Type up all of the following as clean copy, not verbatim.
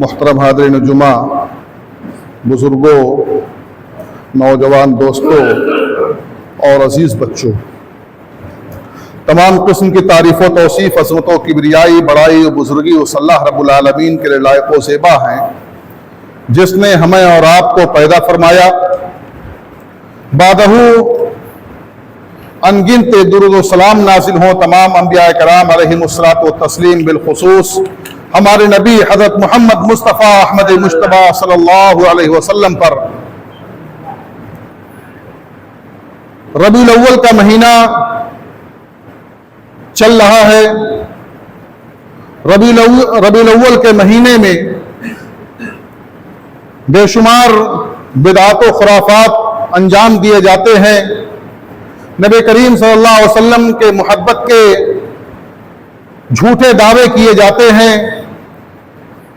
मुहतरम हाज़रीन जुमा, बुजुर्गों, नौजवान दोस्तों और अजीज़ बच्चों, तमाम किस्म की तारीफ़ व तौसीफ़, अज़मत व किबरियाई, बड़ाई व बुजुर्गी उस अल्लाह रब्बुल आलमीन के लिए लायक व ज़ेबा हैं जिसने हमें और आपको पैदा फरमाया। बादहू अनगिनत दुरूद व सलाम नाज़िल हों तमाम अंबिया कराम अलैहिमुस्सलातु व तस्लीम, बिलखुसूस हमारे नबी हज़रत मोहम्मद मुस्तफ़ा अहमद मुश्तबा सल्लल्लाहु अलैहि वसल्लम पर। रबीउल अव्वल का महीना चल रहा है। रबीउल अव्वल के महीने में बेशुमार बिदअत व खुराफात अंजाम दिए जाते हैं। नबी करीम सल्लल्लाहु अलैहि वसल्लम के मोहब्बत के झूठे दावे किए जाते हैं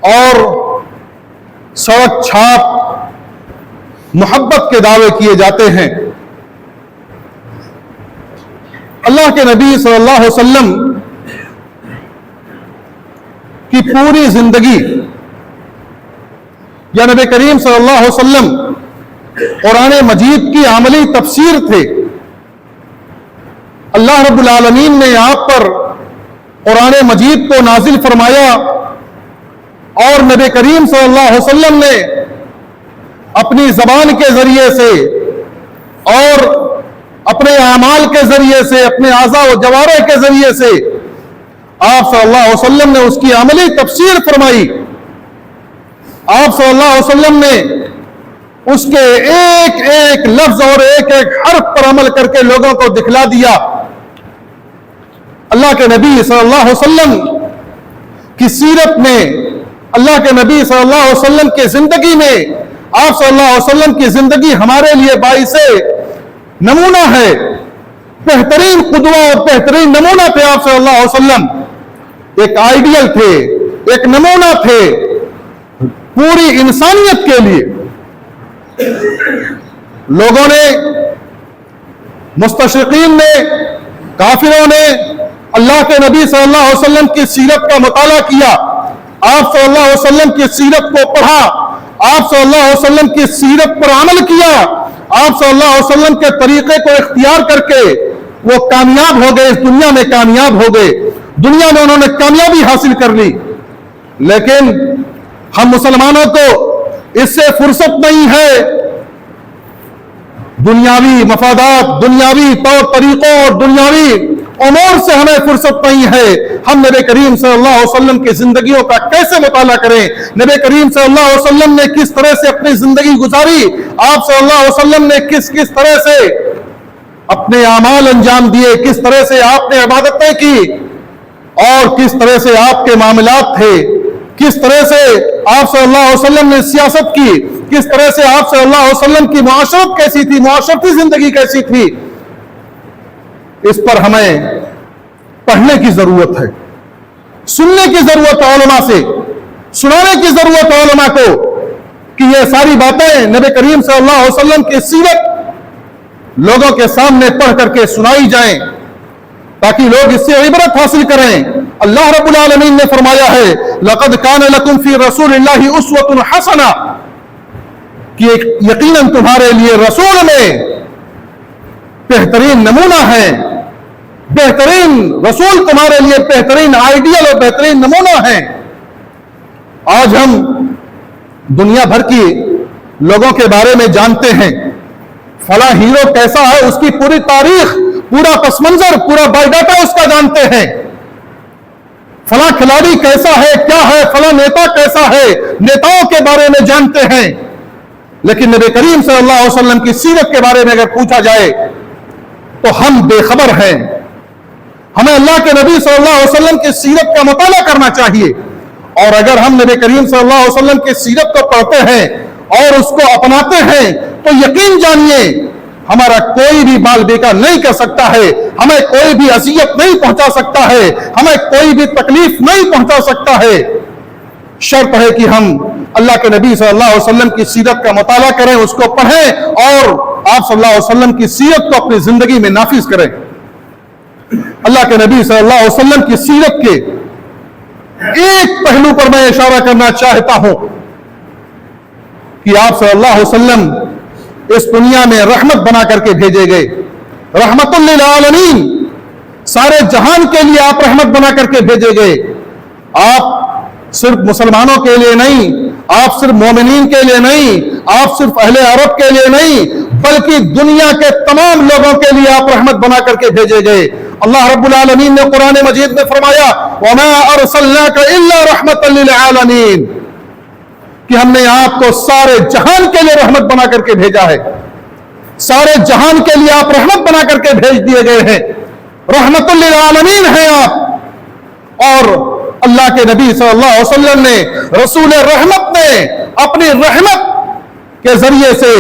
और सड़क छाप मोहब्बत के दावे किए जाते हैं। अल्लाह के नबी सल्लल्लाहु अलैहि वसल्लम की पूरी जिंदगी या नबी करीम सल्लल्लाहु अलैहि वसल्लम कुरान मजीद की अमली तफसीर थे। अल्लाह रब्बुल आलमीन ने आप पर कुरान मजीद को नाजिल फरमाया और नबी करीम सल्लल्लाहु अलैहि वसल्लम ने अपनी जबान के जरिए से और अपने आमाल के जरिए से, अपने आज़ा व जवारे के जरिए से आप सल्लल्लाहु अलैहि वसल्लम ने उसकी अमली तफसीर फरमाई। आप सल्लल्लाहु अलैहि वसल्लम ने उसके एक एक लफ्ज और एक एक हर्फ पर अमल करके लोगों को दिखला दिया। अल्लाह के नबी सल्लल्लाहु अलैहि वसल्लम की सीरत में, अल्लाह के नबी सल्लल्लाहु अलैहि वसल्लम की जिंदगी में, आप सल्लल्लाहु अलैहि वसल्लम की जिंदगी हमारे लिए बाइसे नमूना है। बेहतरीन कुदवा और बेहतरीन नमूना थे आप सल्लल्लाहु अलैहि वसल्लम। एक आइडियल थे, एक नमूना थे पूरी इंसानियत के लिए। लोगों ने, मुस्तशरिकीन ने, काफिरों ने अल्लाह के नबी सल्लल्लाहु अलैहि वसल्लम की सीरत का मुताला किया, आप सल्लल्लाहु अलैहि वसल्लम की सीरत को पढ़ा, आप सल्लल्लाहु अलैहि वसल्लम की सीरत पर अमल किया, आप सल्लल्लाहु अलैहि वसल्लम के तरीके को इख्तियार करके वो कामयाब हो गए, इस दुनिया में कामयाब हो गए, दुनिया में उन्होंने कामयाबी हासिल कर ली। लेकिन हम मुसलमानों को इससे फुर्सत नहीं है। दुनियावी मफादात, दुनियावी तौर तरीकों और दुनियावी उमूर से हमें फुर्सत नहीं है। हम नबी करीम सल्लल्लाहु अलैहि वसल्लम की जिंदगियों का कैसे मुताला करें, नबी करीम सल्लल्लाहु अलैहि वसल्लम ने किस तरह से अपनी जिंदगी गुजारी, आप सल्लल्लाहु अलैहि वसल्लम ने किस किस तरह से अपने आमाल अंजाम दिए, किस तरह से आपने इबादतें की और किस तरह से आपके मामलात थे, किस तरह से आप सल्लल्लाहु अलैहि वसल्लम ने सियासत की, किस तरह से आप सल्लल्लाहु अलैहि वसल्लम की मुआशरत कैसी थी, मुआशरती जिंदगी कैसी थी, इस पर हमें पढ़ने की जरूरत है, सुनने की जरूरत है, उलमा से सुनाने की जरूरत है उलमा को कि ये सारी बातें नबी करीम सल्लल्लाहु अलैहि वसल्लम की सीरत लोगों के सामने पढ़ करके सुनाई जाएं ताकि लोग इससे इबरत हासिल करें। अल्लाह रब्बुल आलमीन ने फरमाया है, लक़द कान लकुम फी रसूलिल्लाहि उस्वतुन हसना, कि यकीनन तुम्हारे लिए रसूल में बेहतरीन नमूना है, बेहतरीन रसूल तुम्हारे लिए बेहतरीन आइडियल और बेहतरीन नमूना है। आज हम दुनिया भर की लोगों के बारे में जानते हैं, फला हीरो कैसा है, उसकी पूरी तारीख, पूरा पस मंजर, पूरा बायोडाटा उसका जानते हैं। फला खिलाड़ी कैसा है, क्या है, फला नेता कैसा है, नेताओं के बारे में जानते हैं। लेकिन नबी करीम सल्लल्लाहु अलैहि वसल्लम की सीरत के बारे में अगर पूछा जाए तो हम बेखबर हैं। हमें अल्लाह के नबी सल्लल्लाहु अलैहि वसल्लम की सीरत का मुताला करना चाहिए और अगर हम नबी करीम सल्लल्लाहु अलैहि वसल्लम की सीरत को पढ़ते हैं और उसको अपनाते हैं तो यकीन जानिए हमारा कोई भी बाल बेकार नहीं कर सकता है, हमें कोई भी अजियत नहीं पहुंचा सकता है, हमें कोई भी तकलीफ नहीं पहुंचा सकता है। शर्त है कि हम अल्लाह के नबी सल्लल्लाहु अलैहि वसल्लम की सीरत का मुताला करें, उसको पढ़ें और आप सल्लल्लाहु अलैहि वसल्लम की सीरत को अपनी जिंदगी में नाफिज करें। अल्लाह के नबी सल्लल्लाहु अलैहि वसल्लम की सीरत के एक पहलू पर मैं इशारा करना चाहता हूं कि आप सल्लल्लाहु अलैहि वसल्लम इस दुनिया में रहमत बना करके भेजे गए, रहमतुल लिल आलमीन, सारे जहान के लिए आप रहमत बना करके भेजे गए। आप सिर्फ मुसलमानों के लिए नहीं, आप सिर्फ मोमिनीन के लिए नहीं, आप सिर्फ अहले अरब के लिए नहीं, बल्कि दुनिया के तमाम लोगों के लिए आप रहमत बना करके भेजे गए। अल्लाह रब्बुल आलमीन ने कुरान मजीद में फरमाया, वमा अरसलनाका इल्ला रहमतल लिल आलमीन, कि हमने आपको सारे जहान के लिए रहमत बना करके भेजा है। सारे जहान के लिए आप रहमत बना करके भेज दिए गए हैं, रहमतुल लिल आलमीन हैं आप। और अल्लाह के नबी सल्लल्लाहु अलैहि वसल्लम ने, रसूल रहमत ने अपनी रहमत के जरिए से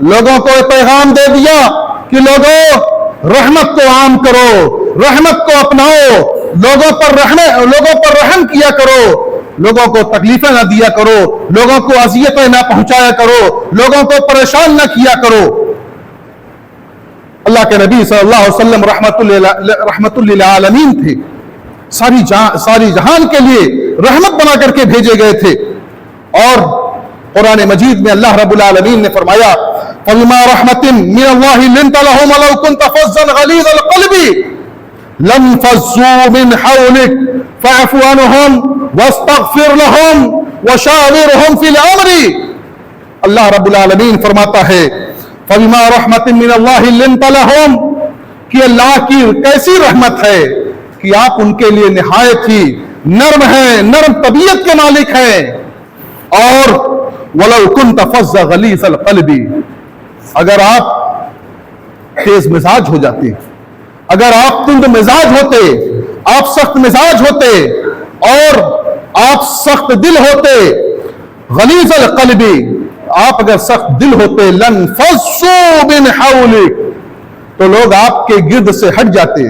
लोगों को पैगाम दे दिया कि लोगों रहमत को आम करो, रहमत को अपनाओ, लोगों पर रहम किया करो, लोगों को तकलीफें ना दिया करो, लोगों को अजियतें ना पहुंचाया करो, लोगों को परेशान ना किया करो। अल्लाह के नबी सल्लल्लाहु अलैहि वसल्लम रहमतुल लिल आलमीन थे, सारी जहान के लिए रहमत बना करके भेजे गए थे। और कुरान मजीद में अल्लाह रब्बुल आलमीन ने फरमाया, फबिमा रहमतिन मिनल्लाहि लिंता लहुम वलौ कुंत फज़्ज़न गलीज़ल क़ल्बि लंफ़ज़्ज़ू मिन हौलिक फ़अफ़ु अन्हुम वस्तग़फ़िर लहुम वशाविरहुम फ़िल अम्रि। अल्लाह रब्बुल आलमीन फरमाता है, फबिमा रहमतिन मिनल्लाहि लिंता लहुम, कि अल्लाह की कैसी रहमत है कि आप उनके लिए निहायत ही नर्म हैं, नर्म तबीयत के मालिक हैं। और वलौ कुंत फज़्ज़ गलीज़ल क़ल्बि, अगर आप तेज मिजाज हो जाते, अगर आप तुंद मिजाज होते, आप सख्त मिजाज होते और आप सख्त दिल होते, गलीज़ल क़ल्बि, आप अगर सख्त दिल होते, लनफ़ज़्ज़ू मिन हौलिक, तो लोग आपके गिर्द से हट जाते,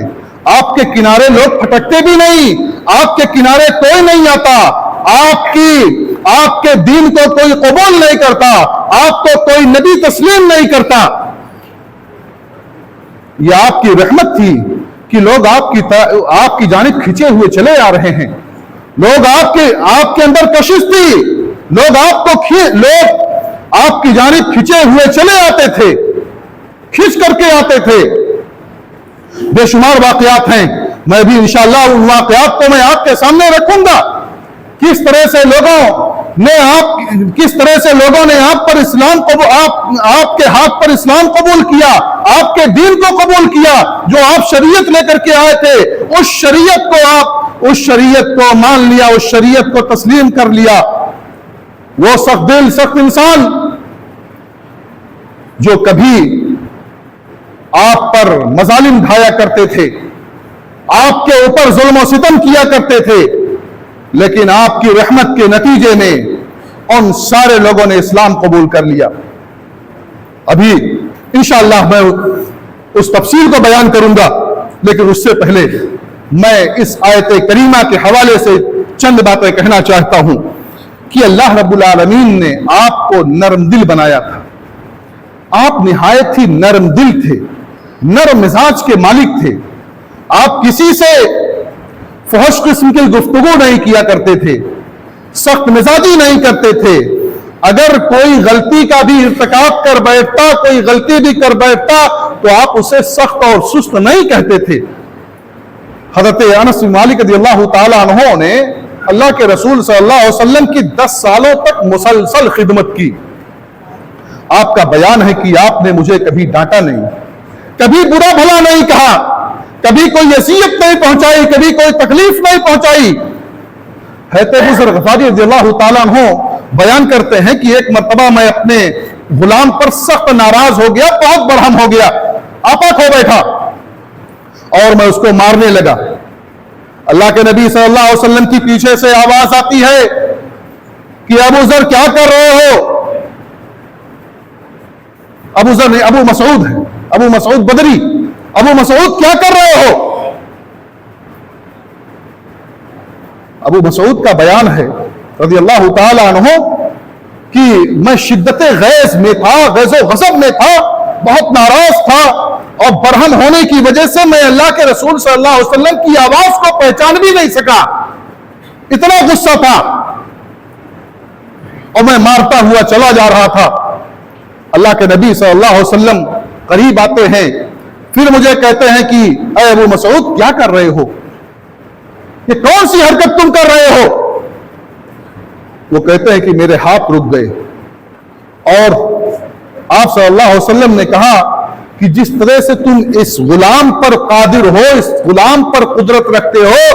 आपके किनारे लोग फटकते भी नहीं, आपके किनारे कोई नहीं आता, आपके दीन को कोई कबूल नहीं करता, आपको कोई नबी तस्लीम नहीं करता। यह आपकी रहमत थी कि लोग आपकी जानिब खिंचे हुए चले आ रहे हैं, लोग आपके अंदर कशिश थी, लोग आपकी जानिब खिंचे हुए चले आते थे, खींच करके आते थे। बेशुमार वाकयात हैं, मैं भी इंशाअल्लाह उन वाकयात को मैं आपके सामने रखूंगा, किस तरह से लोगों ने आप पर इस्लाम को, आपके हाथ पर इस्लाम कबूल किया, आपके दीन को कबूल किया, जो आप शरीयत लेकर के आए थे, उस शरीयत को मान लिया, उस शरीयत को तस्लीम कर लिया। वो सख्त दिल, सख्त इंसान जो कभी आप पर मजालिम ढाया करते थे, आपके ऊपर जुल्म सितम किया करते थे, लेकिन आपकी रहमत के नतीजे में उन सारे लोगों ने इस्लाम कबूल कर लिया। अभी इंशाअल्लाह मैं उस तफसील को बयान करूंगा, लेकिन उससे पहले मैं इस आयत करीमा के हवाले से चंद बातें कहना चाहता हूं कि अल्लाह रब्बुल आलमीन ने आपको नरम दिल बनाया था। आप निहायत ही नरम दिल थे, नरम मिजाज के मालिक थे। आप किसी से फहश किस्म की गुफ्तगू नहीं किया करते थे, सख्त मिजाजी नहीं करते थे। अगर कोई गलती का भी इर्तिकाब कर बैठता, कोई गलती भी कर बैठता, तो आप उसे सख्त और सुस्त नहीं कहते थे। हज़रत अनस बिन मालिक रज़ियल्लाहु ताला अन्हु ने अल्लाह के रसूल सल्लल्लाहु अलैहि वसल्लम की 10 सालों तक मुसलसल खिदमत की। आपका बयान है कि आपने मुझे कभी डांटा नहीं, कभी बुरा भला नहीं कहा, कभी कोई अज़ियत नहीं पहुंचाई, कभी कोई तकलीफ नहीं पहुंचाई। हज़रत अबू ज़र ग़िफ़ारी रज़ियल्लाहु ताला अन्हु बयान करते हैं कि एक मर्तबा मैं अपने गुलाम पर सख्त नाराज हो गया, बहुत बरहम हो गया, आपा खो बैठा और मैं उसको मारने लगा। अल्लाह के नबी सल्लल्लाहु अलैहि वसल्लम की पीछे से आवाज आती है कि अबू ज़र क्या कर रहे हो? अबू ज़र नहीं, अबू मसूद है। अबू मसऊद बदरी, अबू मसऊद क्या कर रहे हो? अबू मसऊद का बयान है रज़ियल्लाहु ताला अन्हु कि मैं शिद्दत गैज़ में था, गैज़ो गज़ब में था, बहुत नाराज था और बरहम होने की वजह से मैं अल्लाह के रसूल सल्लल्लाहु अलैहि वसल्लम की आवाज को पहचान भी नहीं सका, इतना गुस्सा था और मैं मारता हुआ चला जा रहा था। अल्लाह के नबी सल्लल्लाहु अलैहि वसल्लम करीब आते हैं, फिर मुझे कहते हैं कि अरे अबू मसऊद क्या कर रहे हो, ये कौन सी हरकत तुम कर रहे हो? वो कहते हैं कि मेरे हाथ रुक गए और आप सल्लल्लाहु अलैहि वसल्लम ने कहा कि जिस तरह से तुम इस गुलाम पर कादिर हो, इस गुलाम पर कुदरत रखते हो,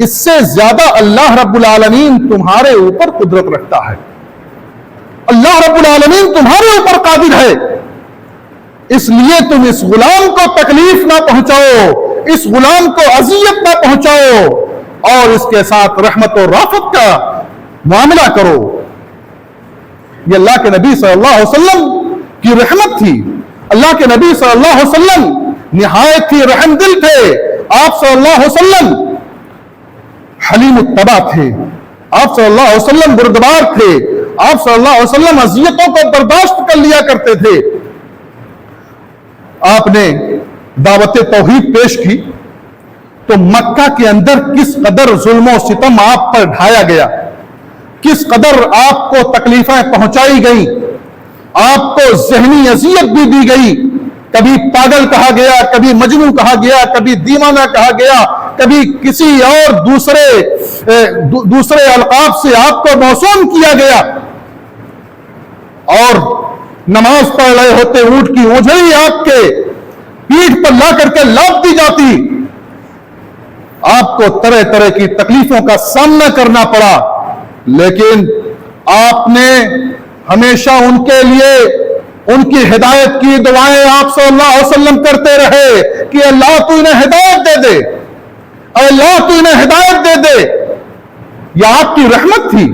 इससे ज्यादा अल्लाह रब्बुल आलमीन तुम्हारे ऊपर कुदरत रखता है। अल्लाह रब्बुल आलमीन तुम्हारे ऊपर कादिर है, इसलिए तुम इस गुलाम को तकलीफ ना पहुंचाओ, इस गुलाम को अजियत ना पहुंचाओ और इसके साथ रहमत और राफत का मामला करो। ये अल्लाह के नबी सल्लल्लाहु अलैहि वसल्लम की रहमत थी। अल्लाह के नबी सल्लल्लाहु अलैहि वसल्लम निहायत ही रहम दिल थे। आप सल्लल्लाहु अलैहि वसल्लम हलीम तबा थे, आप सल्लल्लाहु अलैहि वसल्लम बुर्दबार थे, आप सल्लल्लाहु अलैहि वसल्लम अजियतों को बर्दाश्त कर लिया करते थे। आपने दावत तौहीद पेश की तो मक्का के अंदर किस कदर जुल्म और सितम आप पर ढाया गया, किस कदर आपको तकलीफें पहुंचाई गई, आपको जहनी अजियत भी दी गई। कभी पागल कहा गया, कभी मजनू कहा गया, कभी दीवाना कहा गया, कभी किसी और दूसरे अलकाब से आपको मौसूम किया गया और नमाज पढ़ रहे होते ऊंट की ओझली आपके पीठ पर ला करके लाद दी जाती, आपको तरह तरह की तकलीफों का सामना करना पड़ा, लेकिन आपने हमेशा उनके लिए उनकी हिदायत की दुआएं आप सल्लल्लाहु अलैहि वसल्लम करते रहे कि अल्लाह तू इन्हें हिदायत दे दे, अल्लाह तू इन्हें हिदायत दे दे। यह आपकी रहमत थी।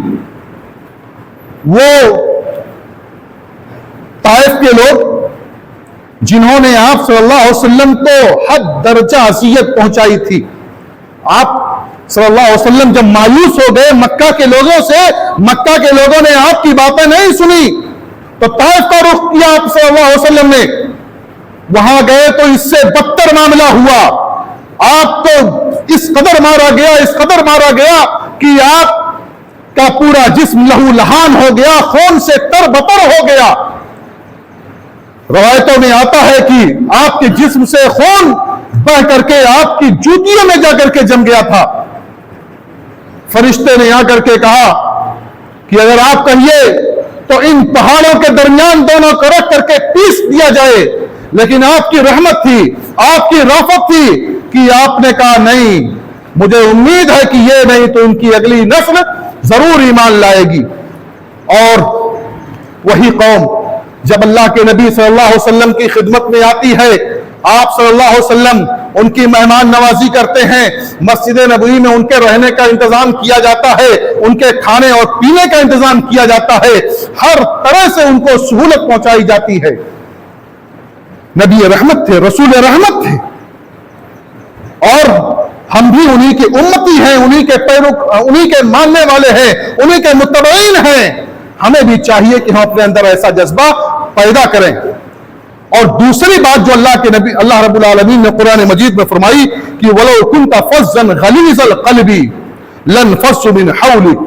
वो ताइफ के लोग जिन्होंने आप सल्लल्लाहु अलैहि वसल्लम को हद दर्जा अज़ियत पहुंचाई थी, आप सल्लल्लाहु अलैहि वसल्लम जब मायूस हो गए मक्का के लोगों से, मक्का के लोगों ने आपकी बातें नहीं सुनी तो ताइफ का रुख किया आप सल्लल्लाहु अलैहि वसल्लम ने। वहां गए तो इससे बदतर मामला हुआ, आपको इस कदर मारा गया, इस कदर मारा गया कि आपका पूरा जिस्म लहू लहान हो गया, खून से तरबतर हो गया। रवायतों में आता है कि आपके जिस्म से खून बह करके आपकी जूतियों में जाकर के जम गया था। फरिश्ते ने आकर के कहा कि अगर आप कहिए तो इन पहाड़ों के दरमियान दोनों को रख करके पीस दिया जाए, लेकिन आपकी रहमत थी, आपकी राफत थी कि आपने कहा नहीं, मुझे उम्मीद है कि ये नहीं तो उनकी अगली नस्ल जरूर ईमान लाएगी। और वही कौम जब अल्लाह के नबी सल्लल्लाहु अलैहि वसल्लम की खिदमत में आती है, आप सल्लल्लाहु अलैहि वसल्लम उनकी मेहमान नवाजी करते हैं, मस्जिद नबवी में उनके रहने का इंतजाम किया जाता है, उनके खाने और पीने का इंतजाम किया जाता है, हर तरह से उनको सहूलत पहुंचाई जाती है। नबी रहमत थे, रसूल रहमत थे और हम भी उन्हीं के उम्मती हैं, उन्हीं के पैरों, उन्हीं के मानने वाले हैं, उन्हीं के मुत्तबईन हैं। हमें भी चाहिए कि हम अपने अंदर ऐसा जज्बा पैदा करें। और दूसरी बात जो अल्लाह के नबी अल्लाह रब्बुल आलमीन ने कुरान मजीद में फरमाई कि वलो कुंता फज़्ज़न गलीज़ल क़ल्बी लनफ़स्सु मिन हौलिक,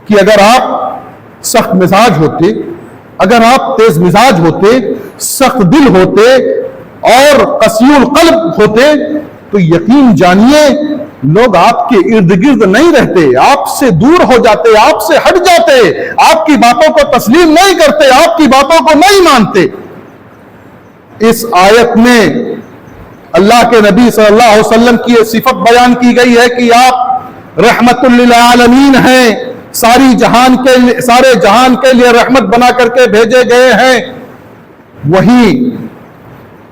कि अगर आप सख्त मिजाज होते, अगर आप तेज मिजाज होते, सख्त दिल होते और कसीउल क़ल्ब होते तो यकीन जानिए लोग आपके इर्द गिर्द नहीं रहते, आपसे दूर हो जाते, आपसे हट जाते, आपकी बातों को तस्लीम नहीं करते, आपकी बातों को नहीं मानते। इस आयत में अल्लाह के नबी सल्लल्लाहु अलैहि वसल्लम की सिफत बयान की गई है कि आप रहमतुल लिल आलमीन हैं, सारे जहान के लिए रहमत बना करके भेजे गए हैं। वही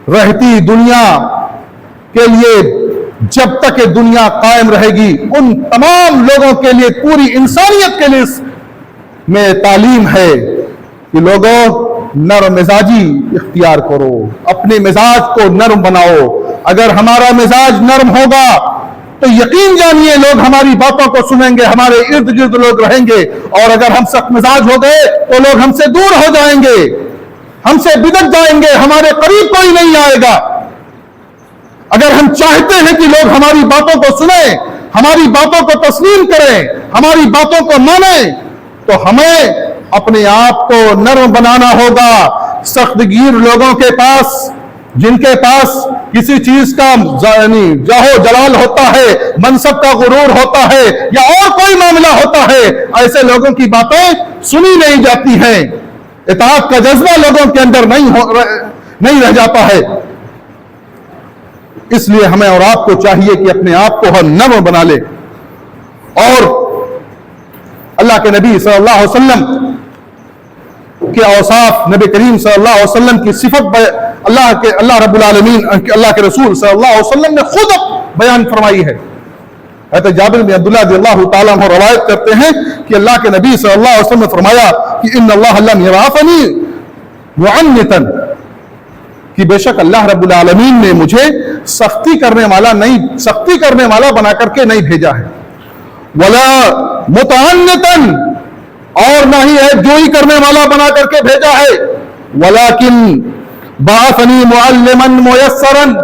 रहती दुनिया के लिए जब तक ये दुनिया कायम रहेगी उन तमाम लोगों के लिए, पूरी इंसानियत के लिए में तालीम है कि लोगों नरम मिजाजी इख्तियार करो, अपने मिजाज को नरम बनाओ। अगर हमारा मिजाज नरम होगा तो यकीन जानिए लोग हमारी बातों को सुनेंगे, हमारे इर्द गिर्द लोग रहेंगे। और अगर हम सख्त मिजाज हो गए तो लोग हमसे दूर हो जाएंगे, हमसे बिगड़ जाएंगे, हमारे करीब कोई नहीं आएगा। अगर हम चाहते हैं कि लोग हमारी बातों को सुने, हमारी बातों को तस्लीम करें, हमारी बातों को माने, तो हमें अपने आप को नरम बनाना होगा। सख्तगीर लोगों के पास, जिनके पास किसी चीज का जाहो जलाल होता है, मनसब का गुरूर होता है या और कोई मामला होता है, ऐसे लोगों की बातें सुनी नहीं जाती हैं। इताअत का जज्बा लोगों के अंदर नहीं रह जाता है। इसलिए हमें और आपको चाहिए कि अपने आप को हम नरम बना ले। और अल्लाह के नबी सल्लल्लाहु अलैहि वसल्लम के औसाफ, नबी करीम सल्लल्लाहु अलैहि वसल्लम की सिफत अल्लाह रब्बुल आलमीन, अल्लाह के रसूल सल्लल्लाहु अलैहि वसल्लम ने खुद बयान फरमाई है। हज़रत जाबिर बिन अब्दुल्लाह रज़ियल्लाहु ताला अन्हु रवायत करते हैं कि अल्लाह के नबी सल्लल्लाहु अलैहि वसल्लम ने फरमाया कि इन्नल्लाह लम यबअसनी मुअन्नितन, कि बेशक अल्लाह रब्बुल आलमीन ने मुझे सख्ती करने वाला बना करके नहीं भेजा है। वला मुतअन्नितन, और ना ही है जोई करने वाला बना करके भेजा है। वलाकिन बाअसनी मुअल्लिमन मुयस्सरन,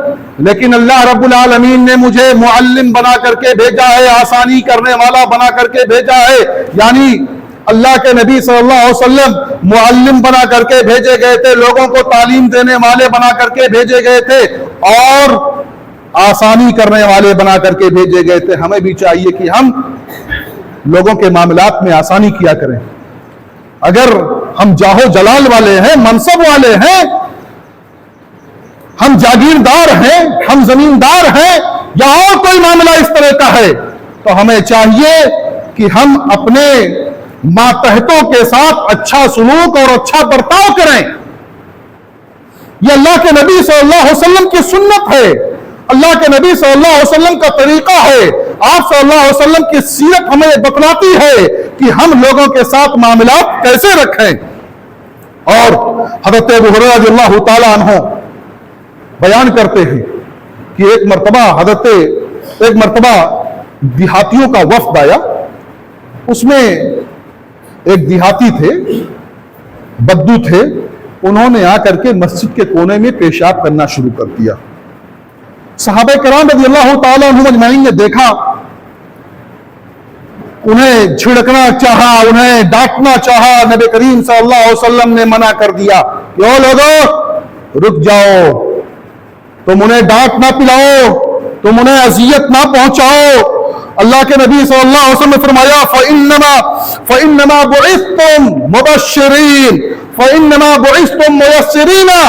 लेकिन अल्लाह रब्बुल आलमीन ने मुझे मुअल्लिम बना करके भेजा है, आसानी करने वाला बना करके भेजा है। यानी अल्लाह के नबी सल्लल्लाहु अलैहि वसल्लम मुअल्लिम बना करके भेजे गए थे, लोगों को तालीम देने वाले बना करके भेजे गए थे और आसानी करने वाले बना करके भेजे गए थे। हमें भी चाहिए कि हम लोगों के मामलात में आसानी किया करें। अगर हम जाहो जलाल वाले हैं, मनसब वाले हैं, हम जागीरदार हैं, हम जमींदार हैं या और कोई मामला इस तरह का है, तो हमें चाहिए कि हम अपने मातहतों के साथ अच्छा सुलूक और अच्छा बर्ताव करें। यह अल्लाह के नबी सल्लल्लाहु अलैहि वसल्लम की सुन्नत है, अल्लाह के नबी सल्लल्लाहु अलैहि वसल्लम का तरीका है। आप सल्लल्लाहु अलैहि वसल्लम की सीरत हमें बतलाती है कि हम लोगों के साथ मामलात कैसे रखें। और हज़रत अबू हुरैरा रज़ियल्लाहु ताला अन्हु बयान करते हैं कि एक मर्तबा देहातियों का वफ्द आया। उसमें एक देहाती थे, बद्दू थे, उन्होंने आकर के मस्जिद के कोने में पेशाब करना शुरू कर दिया। सहाबा किराम रज़ियल्लाहु ताला अन्हुम अजमईन ने देखा, उन्हें छिड़कना चाहा, उन्हें डांटना चाहा। नबी करीम सल्लल्लाहु अलैहि वसल्लम ने मना कर दिया कि ओ लोगों, रुक जाओ, तुम उन्हें डांट ना पिलाओ, तुम उन्हें अजियत ना पहुंचाओ। अल्लाह के नबी सल्लल्लाहु अलैहि वसल्लम ने फरमाया फ़इन्नमा बुइस्तुम मुबश्शिरीन फ़इन्नमा बुइस्तुम मुयस्सिरीना,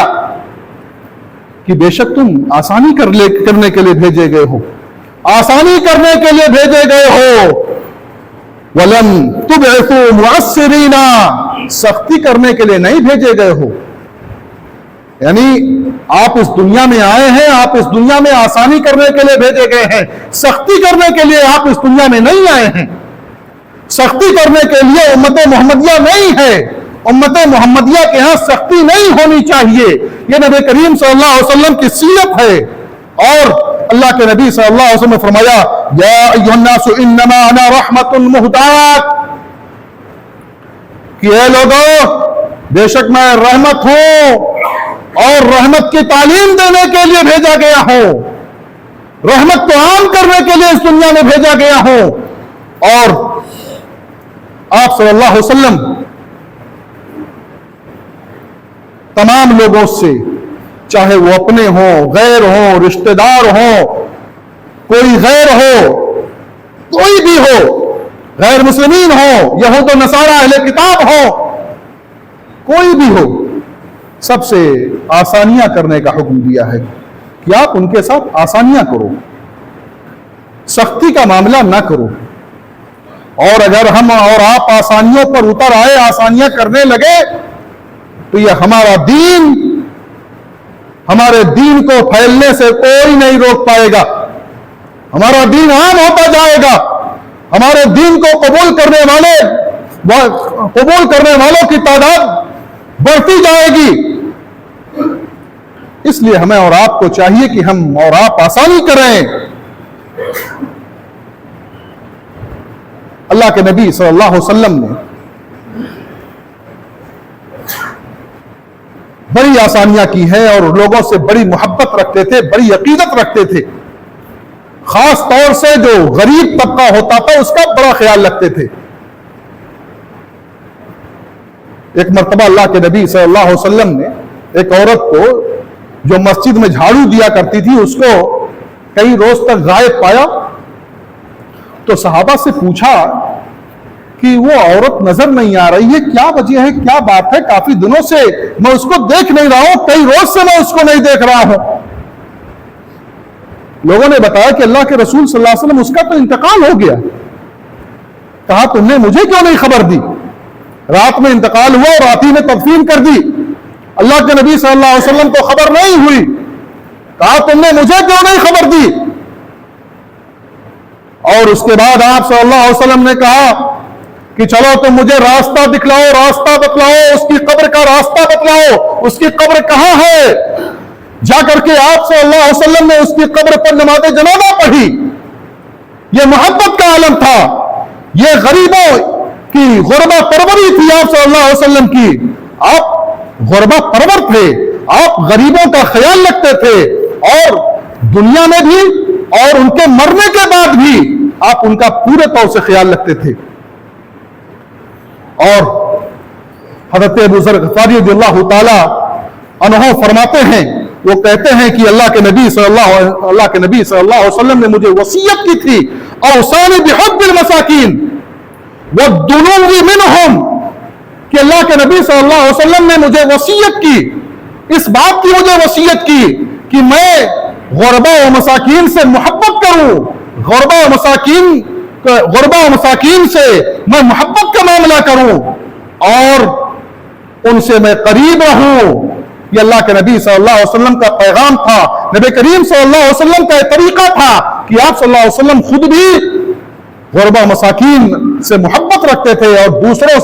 कि बेशक तुम आसानी करने के लिए भेजे गए हो, आसानी करने के लिए भेजे गए हो। वलम तुबअसू मुअस्सिरीना, सख्ती करने के लिए नहीं भेजे गए हो। यानी आप इस दुनिया में आए हैं, आप इस दुनिया में आसानी करने के लिए भेजे गए हैं, सख्ती करने के लिए आप इस दुनिया में नहीं आए हैं। सख्ती करने के लिए उम्मत मोहम्मदिया नहीं है, उम्मत मोहम्मदिया के यहां सख्ती नहीं होनी चाहिए। यह नबी करीम सल्लल्लाहु अलैहि वसल्लम की सीरत है। और अल्लाह के नबी सल्लल्लाहु अलैहि वसल्लम ने फरमाया, या अय्युहन्नासु इन्नमा अना रहमतुन मुहदात, कि ऐ लोगों, बेशक मैं रहमत हूं और रहमत की तालीम देने के लिए भेजा गया हूं, रहमत को आम करने के लिए इस दुनिया में भेजा गया हूं। और आप सल्लल्लाहु अलैहि वसल्लम तमाम लोगों से, चाहे वो अपने हों, गैर हों, रिश्तेदार हों, कोई गैर हो, कोई भी हो, गैर मुस्लिमीन हो, यहूद और नसारा अहले किताब हो, कोई भी हो, सबसे आसानियां करने का हुक्म दिया है कि आप उनके साथ आसानियां करो, सख्ती का मामला ना करो। और अगर हम और आप आसानियों पर उतर आए, आसानियां करने लगे, तो यह हमारे दीन को फैलने से कोई नहीं रोक पाएगा। हमारा दीन आम होता जाएगा, हमारे दीन को कबूल करने वालों की तादाद बढ़ती जाएगी। इसलिए हमें और आपको चाहिए कि हम और आप आसानी करें। अल्लाह के नबी सल्लल्लाहु अलैहि वसल्लम ने बड़ी आसानियां की है और लोगों से बड़ी मोहब्बत रखते थे, बड़ी अकीदत रखते थे। खास तौर से जो गरीब तबका होता था उसका बड़ा ख्याल रखते थे। एक मर्तबा अल्लाह के नबी सल्लल्लाहु अलैहि वसल्लम ने एक औरत को जो मस्जिद में झाड़ू दिया करती थी उसको कई रोज तक गायब पाया। तो सहाबा से पूछा कि वो औरत नजर नहीं आ रही है, क्या वजह है, क्या बात है? काफी दिनों से मैं उसको देख नहीं रहा हूं, कई रोज से मैं उसको नहीं देख रहा हूं। लोगों ने बताया कि अल्लाह के रसूल सल्लल्लाहु अलैहि वसल्लम उसका तो इंतकाल हो गया। कहा तुमने मुझे क्यों नहीं खबर दी? रात में इंतकाल हुआ और रात ही में तदफीन कर दी, अल्लाह के नबी सल्लल्लाहु अलैहि वसल्लम को खबर नहीं हुई। कहा तुमने मुझे क्यों नहीं खबर दी? और उसके बाद आप सल्लल्लाहु अलैहि वसल्लम ने कहा कि चलो तुम मुझे रास्ता दिखलाओ, रास्ता बतलाओ, उसकी कब्र का रास्ता बतलाओ, उसकी कब्र कहां है। जाकर के आप सल्लल्लाहु अलैहि वसल्लम ने उसकी कब्र पर नमाज़े जनाजा पढ़ी। यह मोहब्बत का आलम था, यह गरीबों की गुरबा परवरी थी आप सल्लल्लाहु अलैहि वसल्लम की। आप गुरबा परवर थे, आप गरीबों का ख्याल रखते थे और दुनिया में भी और उनके मरने के बाद भी आप उनका पूरे तौर से ख्याल रखते थे। और हज़रत अबू ज़र ग़िफ़ारी रज़ियल्लाहु ताला अन्हु फरमाते हैं, वो कहते हैं कि अल्लाह के नबी सल्लल्लाहु अलैहि वसल्लम ने मुझे वसीयत की थी औसानी बिहुब्बिल मसाकीन वद्दुनूवी मिनहुम, कि अल्लाह के नबी सल्लल्लाहु अलैहि वसल्लम ने मुझे वसीयत की, इस बात की मुझे वसीयत की कि मैं गुरबा व मसाकीन से मोहब्बत करूं, गुरबा व मसाकीन से मैं मोहब्बत का मामला करूं और उनसे मैं करीब रहूं। ये अल्लाह के नबी सल्लल्लाहु अलैहि वसल्लम का पैगाम था, नबी करीम सल्लल्लाहु अलैहि वसल्लम का तरीका था कि आप सल्लल्लाहु अलैहि वसल्लम खुद भी गुरबा मसाकीन से मोहब्बत रखते थे और दूसरों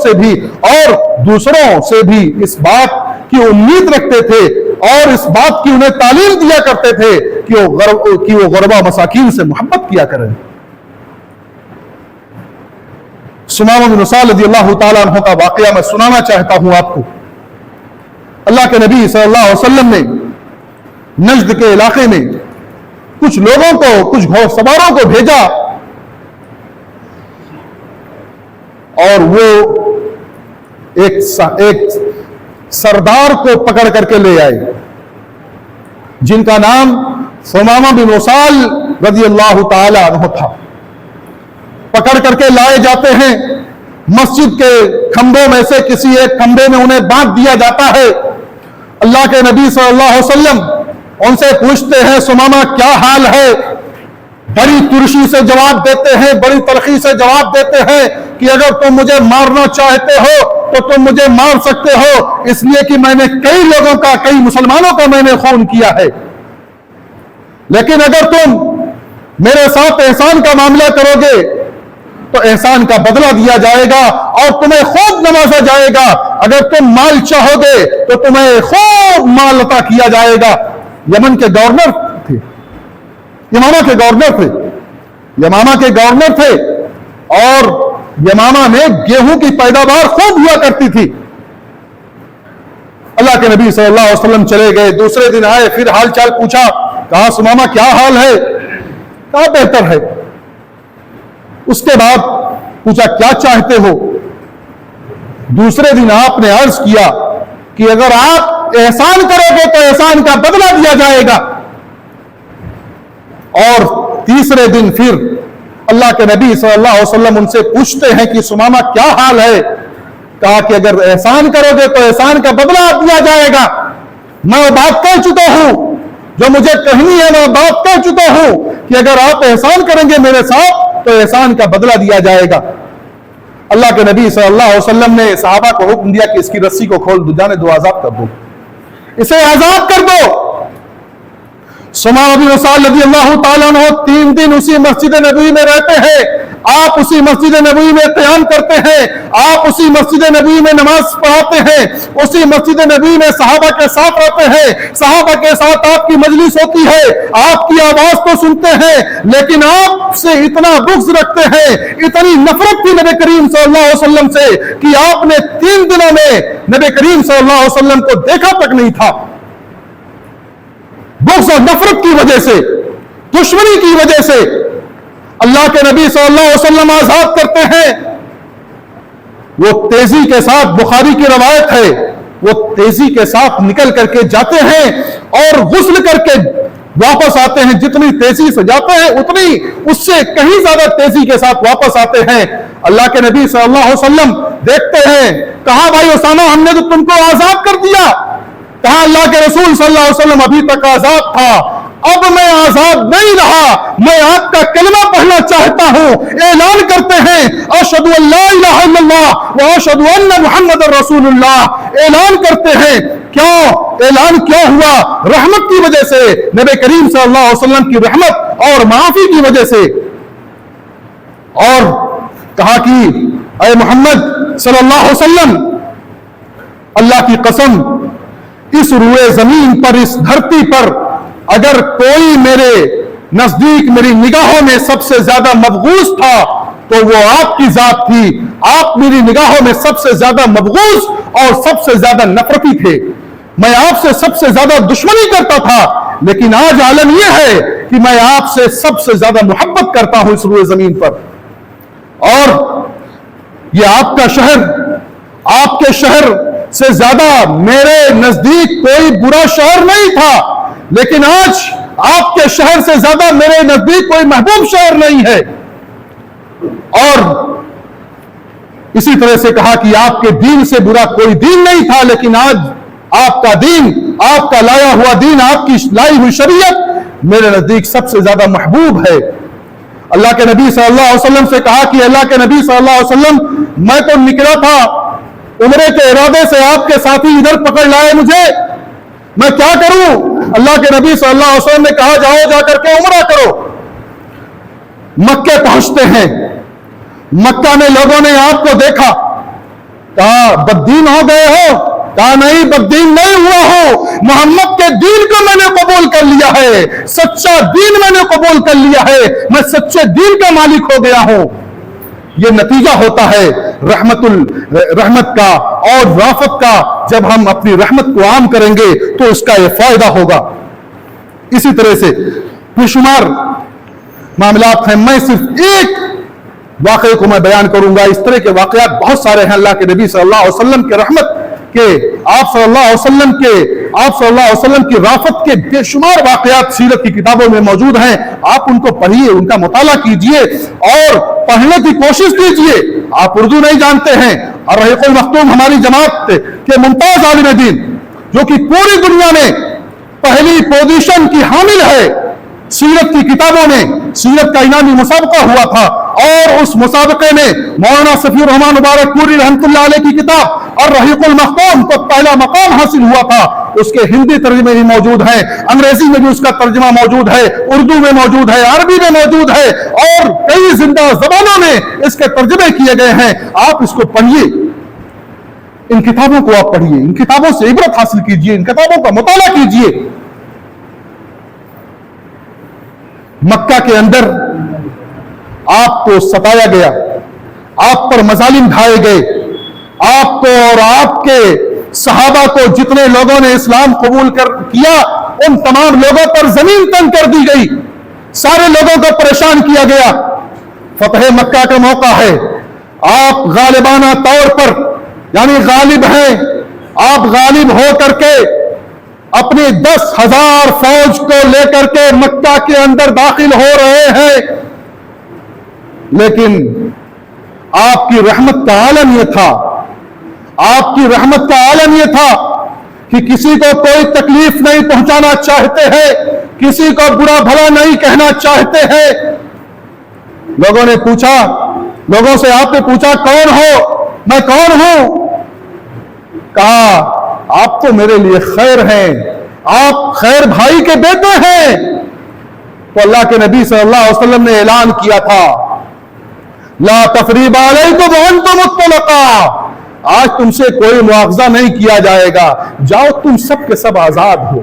से भी इस बात की उम्मीद रखते थे और इस बात की उन्हें तालीम दिया करते थे कि वो गुरबा मसाकीन से मोहब्बत किया करें। सुमामा बिन उसाल रज़ियल्लाहु ताला अन्हु का वाकया मैं सुनाना चाहता हूं आपको। अल्लाह के नबी सल्लल्लाहु अलैहि वसल्लम ने नजद के इलाके में कुछ लोगों को, कुछ घोड़सवारों को भेजा और वो एक सरदार को पकड़ करके ले आए जिनका नाम सुमामा बिन उसाल रज़ियल्लाहु ताला अन्हु था। पकड़ करके लाए जाते हैं, मस्जिद के खंभों में से किसी एक खंभे में उन्हें बांध दिया जाता है। अल्लाह के नबी सल्लल्लाहु अलैहि वसल्लम उनसे पूछते हैं, सुमामा क्या हाल है? बड़ी तुरशी से जवाब देते हैं, बड़ी तलखी से जवाब देते हैं कि अगर तुम मुझे मारना चाहते हो तो तुम मुझे मार सकते हो, इसलिए कि मैंने कई लोगों का, कई मुसलमानों का मैंने खून किया है। लेकिन अगर तुम मेरे साथ एहसान का मामला करोगे तो एहसान का बदला दिया जाएगा और तुम्हें खूब नवाजा जाएगा। अगर तुम माल चाहोगे तो तुम्हें खूब माल अता किया जाएगा। यमन के गवर्नर थे, यमामा के गवर्नर थे और यमामा में गेहूं की पैदावार खूब हुआ करती थी। अल्लाह के नबी सल्लल्लाहु अलैहि वसल्लम चले गए, दूसरे दिन आए, फिर हाल चाल पूछा। कहा सुमामा क्या हाल है? कहा बेहतर है। उसके बाद पूछा क्या चाहते हो? दूसरे दिन आपने अर्ज किया कि अगर आप एहसान करोगे तो एहसान का बदला दिया जाएगा। और तीसरे दिन फिर अल्लाह के नबी सल्लल्लाहु अलैहि वसल्लम उनसे पूछते हैं कि सुमामा क्या हाल है? कहा कि अगर एहसान करोगे तो एहसान का बदला दिया जाएगा। मैं वो बात कह चुका हूं जो मुझे कहनी है, मैं बात कह चुका हूं कि अगर आप एहसान करेंगे मेरे साथ तो एहसान का बदला दिया जाएगा। अल्लाह के नबी सल्लल्लाहु अलैहि वसल्लम ने सहाबा को हुक्म दिया कि इसकी रस्सी को खोल दो, जाने दो, आजाद कर दो, इसे आजाद कर दो। सुमामा बिन उसाल रज़ियल्लाहु ताला अन्हु 3 दिन उसी मस्जिद नबवी में रहते हैं। आप उसी मस्जिद नबवी में क़याम करते हैं, आप उसी मस्जिद नबवी में नमाज पढ़ाते हैं, उसी मस्जिद नबवी में सहाबा के साथ रहते हैं, सहाबा के साथ आपकी मजलिस होती है, आपकी आवाज तो सुनते हैं, लेकिन आपसे इतना बुग़्ज़ रखते हैं, इतनी नफरत थी नबी करीम सल्लल्लाहु अलैहि वसल्लम से कि आपने 3 दिनों में नबी करीम सल्लल्लाहु अलैहि वसल्लम को देखा तक नहीं था। बुग़्ज़ और नफरत की वजह से, दुश्मनी की वजह से अल्लाह के नबी सल्लल्लाहु अलैहि वसल्लम आजाद करते हैं। वो तेजी के साथ, बुखारी की रवायत है, वो तेजी के साथ निकल करके जाते हैं और गुस्ल करके वापस आते हैं। जितनी तेजी से जाते हैं उतनी उससे कहीं ज्यादा तेजी के साथ वापस आते हैं। अल्लाह के नबी सल्लल्लाहु अलैहि वसल्लम देखते हैं, कहा भाई उसामा, हमने तो तुमको आजाद कर दिया। कहा अल्लाह के रसूल सल्लल्लाहु अलैहि वसल्लम अभी तक आजाद था, अब मैं आजाद नहीं रहा, मैं आपका कलमा पढ़ना चाहता हूं। ऐलान करते हैं, अशहदु अल्ला इलाहा इल्लल्लाह व अशहदु अन्ना मुहम्मदुर रसूलुल्लाह। ऐलान करते हैं। क्यों ऐलान क्यों हुआ? रहमत की वजह से, नबी करीम सल्लल्लाहु अलैहि वसल्लम की रहमत और माफी की वजह से। और कहा कि ऐ मोहम्मद सल्लल्लाहु अलैहि वसल्लम, अल्लाह की कसम, इस रुए जमीन पर, इस धरती पर अगर कोई मेरे नजदीक, मेरी निगाहों में सबसे ज्यादा मबगूज था तो वो आपकी जात थी। आप मेरी निगाहों में सबसे ज्यादा मबगूज और सबसे ज्यादा नफरती थे। मैं आपसे सबसे ज्यादा दुश्मनी करता था, लेकिन आज आलम यह है कि मैं आपसे सबसे ज्यादा मोहब्बत करता हूं इस रुए जमीन पर। और ये आपका शहर, आपके शहर से ज्यादा मेरे नजदीक कोई बुरा शहर नहीं था, लेकिन आज आपके शहर से ज्यादा मेरे नजदीक कोई महबूब शहर नहीं है। और इसी तरह से कहा कि आपके दीन से बुरा कोई दीन नहीं था, लेकिन आज आपका दीन, आपका लाया हुआ दीन, आपकी लाई हुई शरीयत मेरे नजदीक सबसे ज्यादा महबूब है। अल्लाह के नबी सल्लल्लाहु अलैहि वसल्लम से कहा कि अल्लाह के नबी सल्लल्लाहु अलैहि वसल्लम, मैं तो निकला था उम्रे के इरादे से, आपके साथी इधर पकड़ लाए मुझे, मैं क्या करूं? अल्लाह के नबी सल्लल्लाहु अलैहि वसल्लम ने कहा, जाओ जाकर के उम्रा करो। मक्के पहुंचते हैं, मक्का में लोगों ने आपको देखा, कहा बद्दीन हो गए हो? कहा नहीं, बद्दीन नहीं हुआ हो, मोहम्मद के दीन को मैंने कबूल कर लिया है, सच्चा दीन मैंने कबूल कर लिया है, मैं सच्चे दीन का मालिक हो गया हूं। ये नतीजा होता है रहमत का और राफत का। जब हम अपनी रहमत को आम करेंगे तो इसका यह फायदा होगा। इसी तरह से बेशुमार मामलात हैं। मैं सिर्फ एक वाक़े को मैं बयान करूंगा, इस तरह के वाक़यात बहुत सारे हैं। अल्लाह के नबी सल्लल्लाहु अलैहि वसल्लम के रहमत के, आप सल्लल्लाहु अलैहि वसल्लम की राफत के बेशुमार वाक़यात सीरत की किताबों में मौजूद हैं। आप उनको पढ़िए, उनका मुताला कीजिए और पढ़ने की कोशिश कीजिए। आप उर्दू नहीं जानते हैं, और रहीकुल मखतूम हमारी जमात के मुमताज आलिम दीन, जो कि पूरी दुनिया में पहली पोजीशन की हामिल है, सीरत की किताबों में सीरत का इनामी मुसाबका हुआ था, और उस मुसाबके में मौलाना सफीउर रहमान मुबारकपुरी रहमतुल्लाह अलैह की किताब और रहीकुल मखतूम को पहला मकाम हासिल हुआ था। उसके हिंदी तर्जुमे भी मौजूद हैं, अंग्रेजी में भी उसका तर्जुमा मौजूद है, उर्दू में मौजूद है, अरबी में मौजूद है, और कई जिंदा जबानों में इसके तर्जुमे किए गए हैं। आप इसको पढ़िए, इन किताबों को आप पढ़िए, इन किताबों से इबरत हासिल कीजिए, इन किताबों का मुताला कीजिए। मक्का के अंदर आपको सताया गया, आप पर मजालिम ढाए गए, आपको और आपके सहाबा को जितने लोगों ने इस्लाम कबूल किया, उन तमाम लोगों पर जमीन तंग कर दी गई, सारे लोगों को परेशान किया गया। फतह मक्का का मौका है, आप गालिबाना तौर पर, यानी गालिब हैं, आप गालिब हो करके अपनी 10,000 फौज को लेकर के मक्का के अंदर दाखिल हो रहे हैं। लेकिन आपकी रहमत का आलम यह था, आपकी रहमत का आलम यह था कि किसी को कोई तकलीफ नहीं पहुंचाना चाहते हैं, किसी को बुरा भला नहीं कहना चाहते हैं। लोगों ने पूछा, लोगों से आपने पूछा कौन हो? मैं कौन हूं? कहा आप तो मेरे लिए खैर हैं, आप खैर भाई के बेटे हैं। तो अल्लाह के नबी सल्लल्लाहु अलैहि वसल्लम ने ऐलान किया था, ला तफरीबा अलैकुम व अंतुम मुत्तलका, आज तुमसे कोई मुआवजा नहीं किया जाएगा, जाओ तुम सब के सब आजाद हो,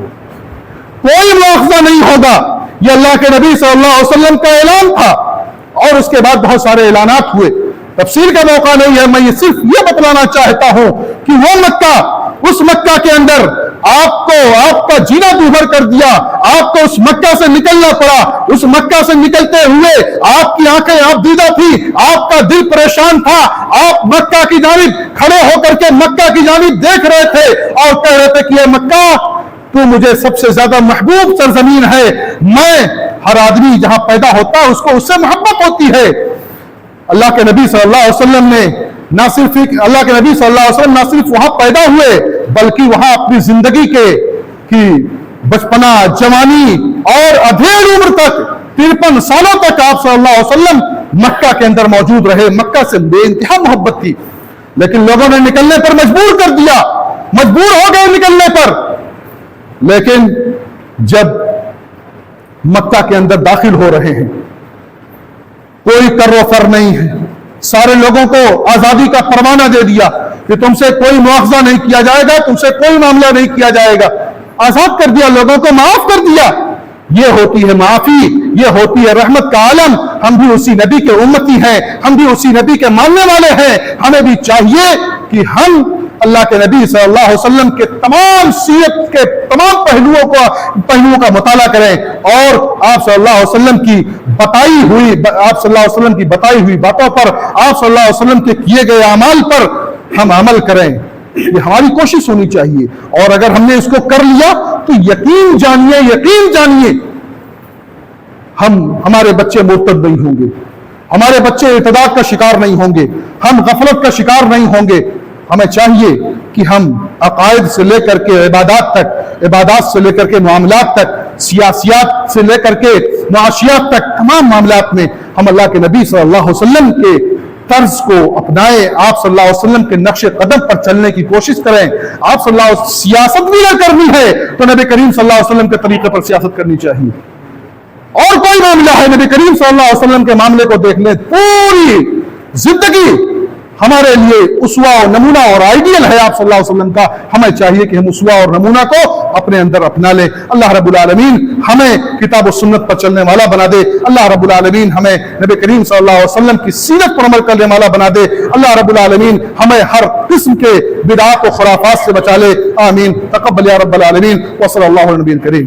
कोई मुआवजा नहीं होगा। यह अल्लाह के नबी सल्लल्लाहु अलैहि वसल्लम का ऐलान था। और उसके बाद बहुत सारे ऐलानात हुए, तफसीर का मौका नहीं है, मैं ये सिर्फ ये बतलाना चाहता हूं कि वो मक्का, उस मक्का के अंदर आपको आपका जीना दूभर कर दिया, आपको उस मक्का से निकलना पड़ा, उस मक्का से निकलते हुए आपकी आंखें आप दीदा थी, आपका दिल परेशान था, आप मक्का की जानिब खड़े होकर के मक्का की जानिब देख रहे थे और कह रहे थे कि ये मक्का तू मुझे सबसे ज्यादा महबूब सरजमीन है, मैं हर आदमी जहां पैदा होता है उसको उससे मोहब्बत होती है। अल्लाह के नबी सल्लल्लाहु अलैहि वसल्लम ने ना सिर्फ अल्लाह के नबी सल्लल्लाहु अलैहि वसल्लम ना सिर्फ वहां पैदा हुए, बल्कि वहां अपनी जिंदगी की बचपना, जवानी और अधेड़ उम्र तक 53 सालों तक आप सल्लल्लाहु अलैहि वसल्लम मक्का के अंदर मौजूद रहे। मक्का से बेइंतहा मोहब्बत थी, लेकिन लोगों ने निकलने पर मजबूर कर दिया, मजबूर हो गए निकलने पर। लेकिन जब मक्का के अंदर दाखिल हो रहे हैं, कोई कर्रोफर नहीं है, सारे लोगों को आजादी का फरमाना दे दिया कि तुमसे कोई मुआवजा नहीं किया जाएगा, तुमसे कोई मामला नहीं किया जाएगा, आजाद कर दिया, लोगों को माफ कर दिया। ये होती है माफी, ये होती है रहमत का आलम। हम भी उसी नबी के उम्मती हैं, हम भी उसी नबी के मानने वाले हैं। हमें भी चाहिए कि हम अल्लाह के नबी सल्लल्लाहु अलैहि वसल्लम के तमाम सीरत के तमाम पहलुओं का मुताला करें और आप सल्लल्लाहु अलैहि वसल्लम की बताई हुई बातों पर, आप सल्लल्लाहु अलैहि वसल्लम के किए गए अमाल पर हम अमल करें। ये हमारी कोशिश होनी चाहिए। और अगर हमने इसको कर लिया तो यकीन जानिए हमारे बच्चे मुर्तद नहीं होंगे, हमारे बच्चे इर्तिदाद का शिकार नहीं होंगे, हम गफलत का शिकार नहीं होंगे। हमें चाहिए कि हम अकायद से लेकर के इबादत तक, इबादत से लेकर के मामलात तक, सियासियात से लेकर के मुआशियात तक, तमाम मामलात में हम अल्लाह के नबी सल्लल्लाहु अलैहि वसल्लम के तर्ज को अपनाएं, आप सल्लल्लाहु अलैहि वसल्लम के नक्शे कदम पर चलने की कोशिश करें। आप सल्लल्लाहु अलैहि वसल्लम सियासत भी ना करनी है तो नबी करीम सल्लल्लाहु अलैहि वसल्लम के तरीके पर सियासत करनी चाहिए। और कोई मामला है, नबी करीम सल्लल्लाहु अलैहि वसल्लम के मामले को देख लें, पूरी जिंदगी हमारे लिए उसवा और नमूना और आइडियल है आप सल्लल्लाहु अलैहि वसल्लम का। हमें चाहिए कि हम उसवा और नमूना को अपने अंदर अपना ले। अल्लाह रब्बुल आलमीन हमें किताब और सुन्नत पर चलने वाला बना दे। अल्लाह रब्बुल आलमीन हमें नबी करीम सल्लल्लाहु अलैहि वसल्लम की सीरत पर अमल करने वाला बना दे। अल्लाह रब्बुल आलमीन हमें हर किस्म के बिदअत और खुराफात से बचा ले। आमीन। तक़ब्बल या रब्बल आलमीन व सल्लल्लाहु अलैहि वसल्लम करीम।